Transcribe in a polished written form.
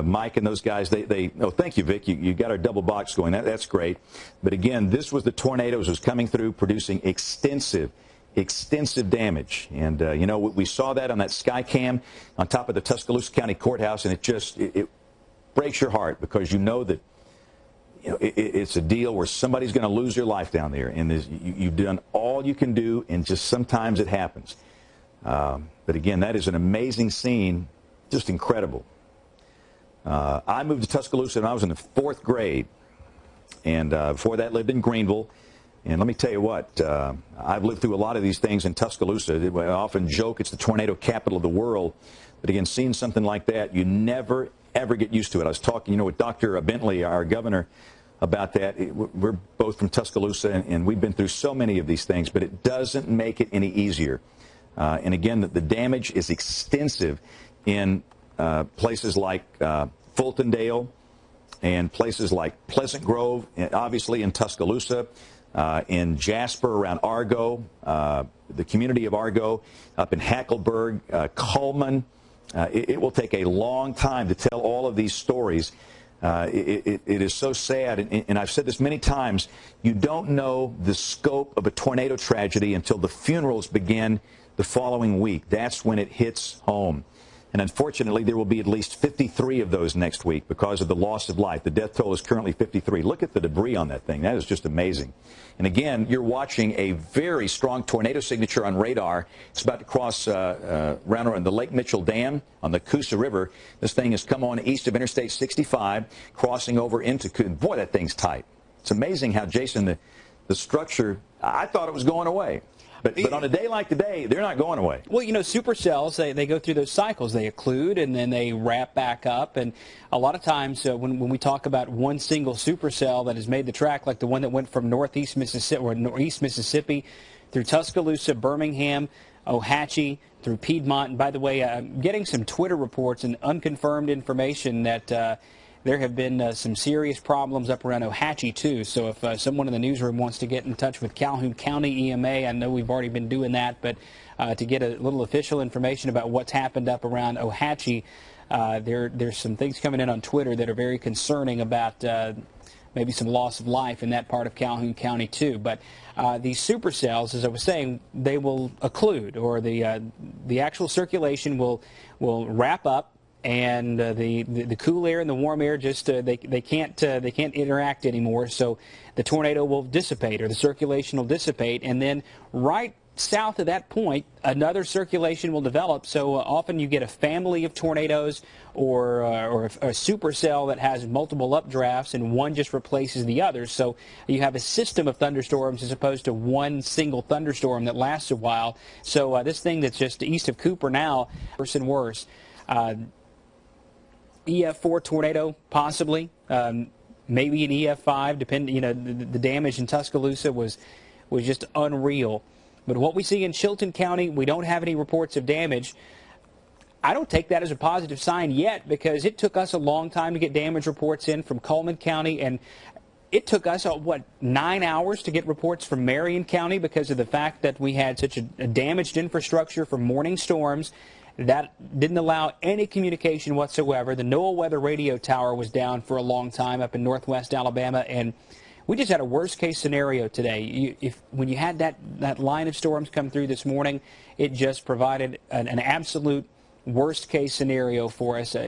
Mike and those guys, oh, thank you, Vic. You got our double box going. That's great. But again, this was the tornadoes was coming through, producing extensive damage. And, you know, we saw that on that sky cam on top of the Tuscaloosa County Courthouse, and it breaks your heart because you know that, you know, it's a deal where somebody's going to lose their life down there. And you've done all you can do, and just sometimes it happens. But again, that is an amazing scene, just incredible. I moved to Tuscaloosa when I was in the 4th grade, and before that lived in Greenville. And let me tell you what, I've lived through a lot of these things in Tuscaloosa. I often joke it's the tornado capital of the world. But again, seeing something like that, you never, ever get used to it. I was talking, you know, with Dr. Bentley, our governor, about that. We're both from Tuscaloosa, and we've been through so many of these things, but it doesn't make it any easier. And again, the damage is extensive in places like Fultondale and places like Pleasant Grove, and obviously in Tuscaloosa, in Jasper around Argo, the community of Argo, up in Hackleburg, Cullman. It will take a long time to tell all of these stories. It is so sad, and I've said this many times, you don't know the scope of a tornado tragedy until the funerals begin the following week. That's when it hits home. And unfortunately, there will be at least 53 of those next week because of the loss of life. The death toll is currently 53. Look at the debris on that thing. That is just amazing. And again, you're watching a very strong tornado signature on radar. It's about to cross around the Lake Mitchell Dam on the Coosa River. This thing has come on east of Interstate 65, crossing over into Coosa. Boy, that thing's tight. It's amazing how, Jason, the structure, I thought it was going away. But on a day like today, they're not going away. Well, you know, supercells, they go through those cycles. They occlude and then they wrap back up. And a lot of times when we talk about one single supercell that has made the track, like the one that went from northeast Mississippi or northeast Mississippi through Tuscaloosa, Birmingham, Ohatchee, through Piedmont. And by the way, I'm getting some Twitter reports and unconfirmed information that there have been some serious problems up around Ohatchee, too. So if someone in the newsroom wants to get in touch with Calhoun County EMA, I know we've already been doing that, but to get a little official information about what's happened up around Ohatchee, there's some things coming in on Twitter that are very concerning about maybe some loss of life in that part of Calhoun County, too. But these supercells, as I was saying, they will occlude, or the actual circulation will wrap up. And the cool air and the warm air just they can't interact anymore. So the tornado will dissipate, or the circulation will dissipate, and then right south of that point, another circulation will develop. So often you get a family of tornadoes, or a supercell that has multiple updrafts, and one just replaces the other. So you have a system of thunderstorms as opposed to one single thunderstorm that lasts a while. So this thing that's just east of Cooper now, worse and worse. EF4 tornado, possibly, maybe an EF5, depending. You know, the damage in Tuscaloosa was just unreal. But what we see in Chilton County, we don't have any reports of damage. I don't take that as a positive sign yet, because it took us a long time to get damage reports in from Cullman County, and it took us, 9 hours to get reports from Marion County because of the fact that we had such a damaged infrastructure from morning storms. That didn't allow any communication whatsoever. The NOAA weather radio tower was down for a long time up in northwest Alabama, and we just had a worst-case scenario today. When you had that line of storms come through this morning, it just provided an absolute worst-case scenario for us.